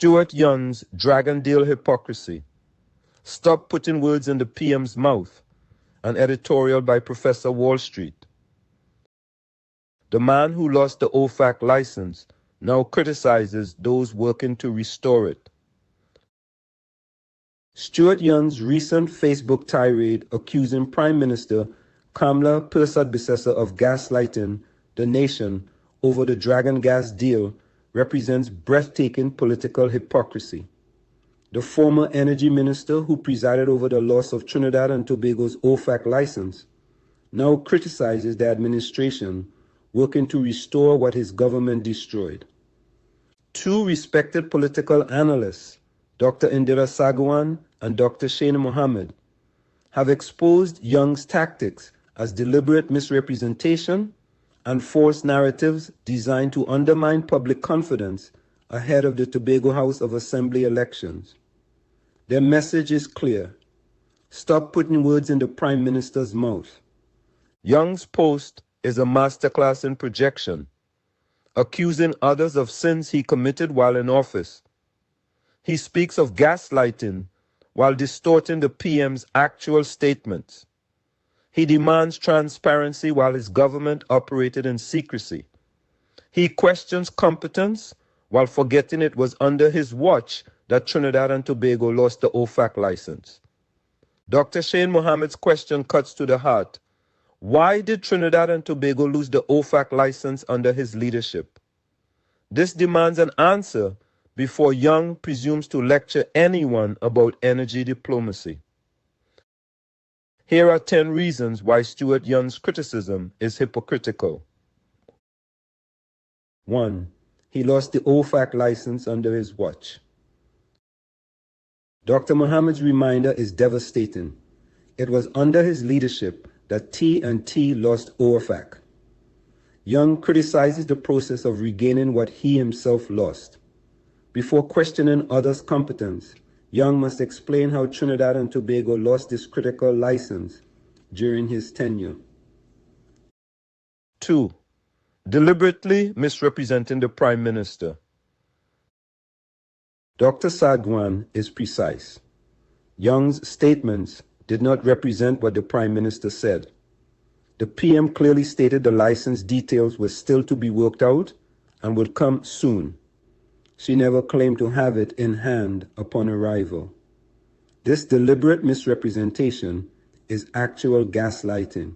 Stuart Young's Dragon Deal Hypocrisy. Stop putting words in the PM's mouth. An editorial by Professor Wall Street. The man who lost the OFAC license now criticizes those working to restore it. Stuart Young's recent Facebook tirade accusing Prime Minister Kamala Persad-Bissessar of gaslighting the nation over the Dragon gas deal represents breathtaking political hypocrisy. The former energy minister who presided over the loss of Trinidad and Tobago's OFAC license now criticizes the administration working to restore what his government destroyed. Two respected political analysts, Dr. Indira Sagwan and Dr. Shane Mohammed, have exposed Young's tactics as deliberate misrepresentation and false narratives designed to undermine public confidence ahead of the Tobago House of Assembly elections. Their message is clear. Stop putting words in the Prime Minister's mouth. Young's post is a masterclass in projection, accusing others of sins he committed while in office. He speaks of gaslighting while distorting the PM's actual statements. He demands transparency while his government operated in secrecy. He questions competence while forgetting it was under his watch that Trinidad and Tobago lost the OFAC license. Dr. Shane Mohammed's question cuts to the heart. Why did Trinidad and Tobago lose the OFAC license under his leadership? This demands an answer before Young presumes to lecture anyone about energy diplomacy. Here are 10 reasons why Stuart Young's criticism is hypocritical. 1. He lost the OFAC license under his watch. Dr. Mohammed's reminder is devastating. It was under his leadership that T&T lost OFAC. Young criticizes the process of regaining what he himself lost. Before questioning others' competence, Young must explain how Trinidad and Tobago lost this critical license during his tenure. 2. Deliberately misrepresenting the Prime Minister. Dr. Sagwan is precise. Young's statements did not represent what the Prime Minister said. The PM clearly stated the license details were still to be worked out and would come soon. She never claimed to have it in hand upon arrival. This deliberate misrepresentation is actual gaslighting,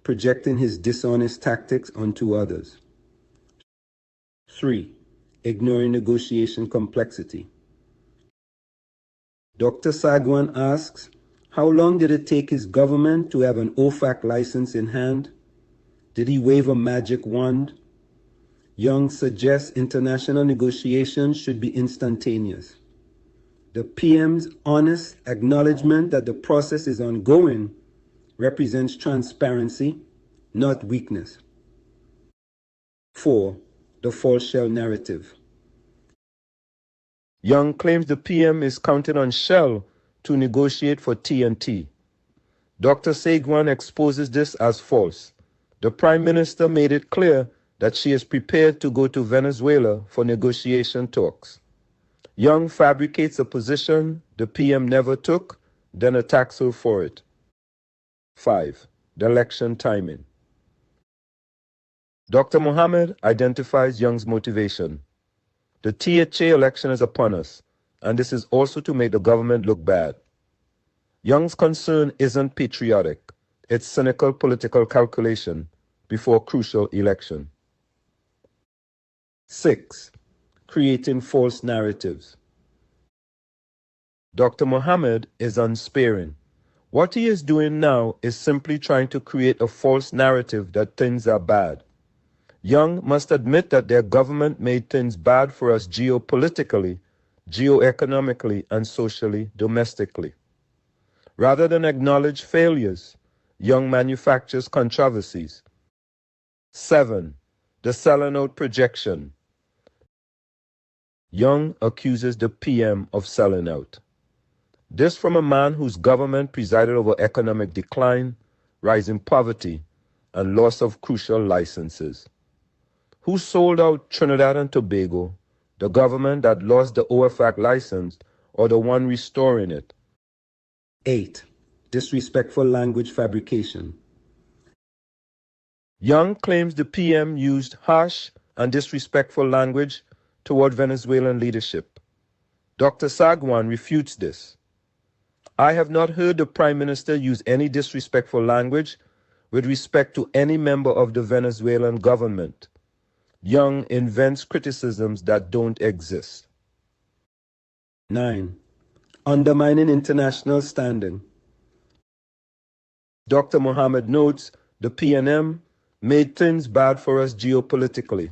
projecting his dishonest tactics onto others. 3. Ignoring negotiation complexity. Dr. Sagwan asks, how long did it take his government to have an OFAC license in hand? Did he wave a magic wand? Young suggests international negotiations should be instantaneous. The PM's honest acknowledgement that the process is ongoing represents transparency, not weakness. 4. The false Shell narrative. Young claims the PM is counting on Shell to negotiate for T&T. Dr. Sagwan exposes this as false. The Prime Minister made it clear that she is prepared to go to Venezuela for negotiation talks. Young fabricates a position the PM never took, then attacks her for it. 5. The election timing. Dr. Mohammed identifies Young's motivation. The THA election is upon us, and this is also to make the government look bad. Young's concern isn't patriotic, it's cynical political calculation before a crucial election. 6. Creating false narratives. Dr. Mohammed is unsparing. What he is doing now is simply trying to create a false narrative that things are bad. Young must admit that their government made things bad for us geopolitically, geoeconomically, and socially, domestically. Rather than acknowledge failures, Young manufactures controversies. 7. The selling out projection. Young accuses the PM of selling out. This from a man whose government presided over economic decline, rising poverty, and loss of crucial licenses. Who sold out Trinidad and Tobago, the government that lost the OFAC license or the one restoring it. 8. Disrespectful language fabrication. Young claims the PM used harsh and disrespectful language toward Venezuelan leadership. Dr. Sagwan refutes this. I have not heard the Prime Minister use any disrespectful language with respect to any member of the Venezuelan government. Young invents criticisms that don't exist. 9. Undermining international standing. Dr. Mohammed notes the PNM made things bad for us geopolitically.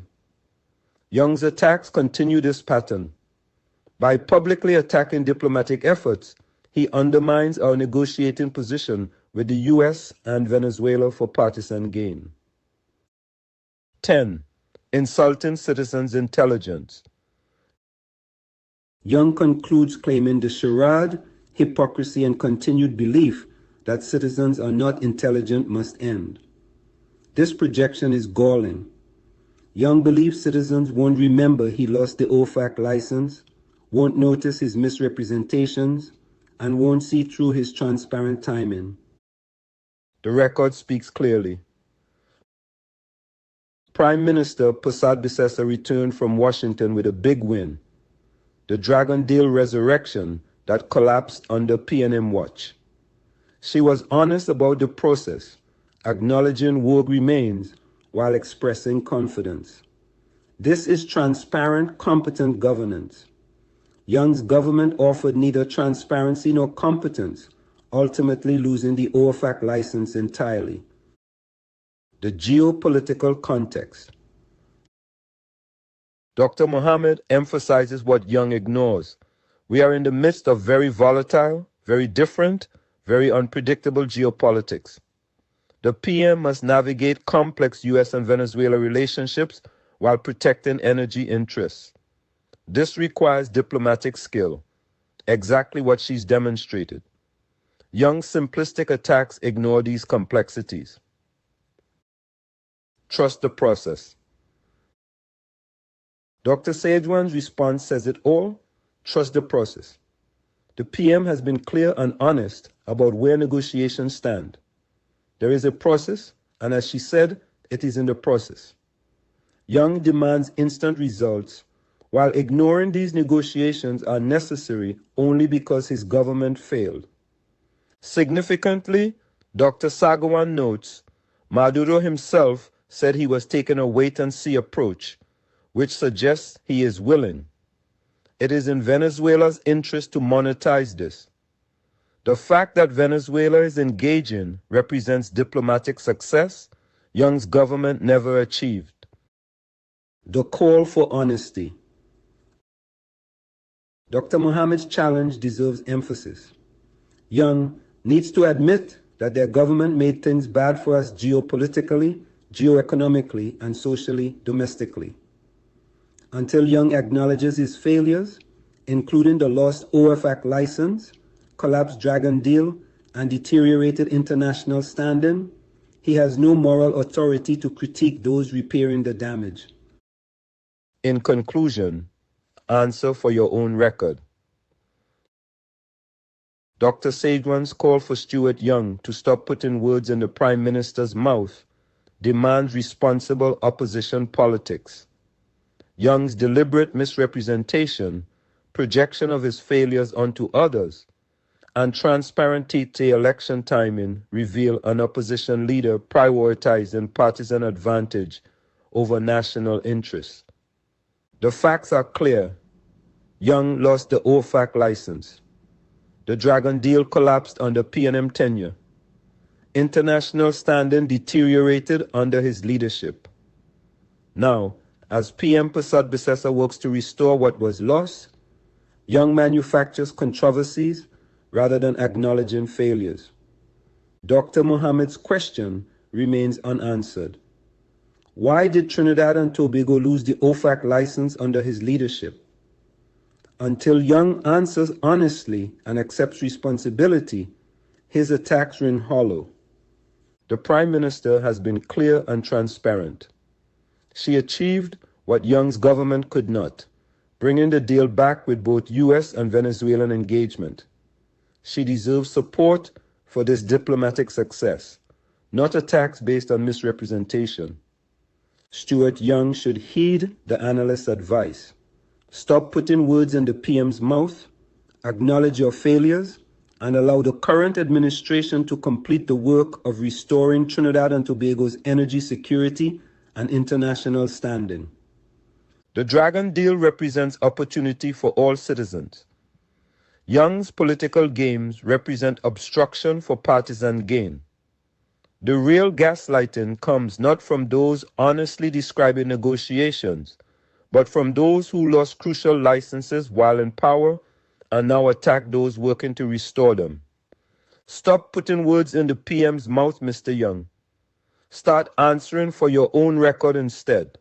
Young's attacks continue this pattern. By publicly attacking diplomatic efforts, he undermines our negotiating position with the U.S. and Venezuela for partisan gain. 10. Insulting citizens' intelligence. Young concludes claiming the charade, hypocrisy, and continued belief that citizens are not intelligent must end. This projection is galling. Young believes citizens won't remember he lost the OFAC license, won't notice his misrepresentations, and won't see through his transparent timing. The record speaks clearly. Prime Minister Prasad Bisesa returned from Washington with a big win, the Dragon Deal resurrection that collapsed under PNM watch. She was honest about the process, acknowledging woe remains while expressing confidence. This is transparent, competent governance. Young's government offered neither transparency nor competence, ultimately losing the OFAC license entirely. The geopolitical context. Dr. Mohammed emphasizes what Young ignores. We are in the midst of very volatile, very different, very unpredictable geopolitics. The PM must navigate complex U.S. and Venezuela relationships while protecting energy interests. This requires diplomatic skill, exactly what she's demonstrated. Young's simplistic attacks ignore these complexities. Trust the process. Dr. Sagwan's response says it all. Trust the process. The PM has been clear and honest about where negotiations stand. There is a process, and as she said, it is in the process. Young demands instant results, while ignoring these negotiations are necessary only because his government failed. Significantly, Dr. Sagwan notes, Maduro himself said he was taking a wait-and-see approach, which suggests he is willing. It is in Venezuela's interest to monetize this. The fact that Venezuela is engaging represents diplomatic success Young's government never achieved. The call for honesty. Dr. Mohammed's challenge deserves emphasis. Young needs to admit that their government made things bad for us geopolitically, geoeconomically, and socially, domestically. Until Young acknowledges his failures, including the lost OFAC license, collapsed Dragon Deal, and deteriorated international standing, he has no moral authority to critique those repairing the damage. In conclusion, answer for your own record. Dr. Sagwan's call for Stuart Young to stop putting words in the Prime Minister's mouth demands responsible opposition politics. Young's deliberate misrepresentation, projection of his failures onto others, and transparent T&T election timing reveal an opposition leader prioritizing partisan advantage over national interests. The facts are clear. Young lost the OFAC license. The Dragon Deal collapsed under PNM tenure. International standing deteriorated under his leadership. Now, as PM Prasad Bisesa works to restore what was lost, Young manufactures controversies rather than acknowledging failures. Dr. Mohammed's question remains unanswered. Why did Trinidad and Tobago lose the OFAC license under his leadership? Until Young answers honestly and accepts responsibility, his attacks ring hollow. The Prime Minister has been clear and transparent. She achieved what Young's government could not, bringing the deal back with both U.S. and Venezuelan engagement. She deserves support for this diplomatic success, not attacks based on misrepresentation. Stuart Young should heed the analyst's advice. Stop putting words in the PM's mouth, acknowledge your failures, and allow the current administration to complete the work of restoring Trinidad and Tobago's energy security and international standing. The Dragon deal represents opportunity for all citizens. Young's political games represent obstruction for partisan gain. The real gaslighting comes not from those honestly describing negotiations, but from those who lost crucial licenses while in power and now attack those working to restore them. Stop putting words in the PM's mouth, Mr. Young. Start answering for your own record instead.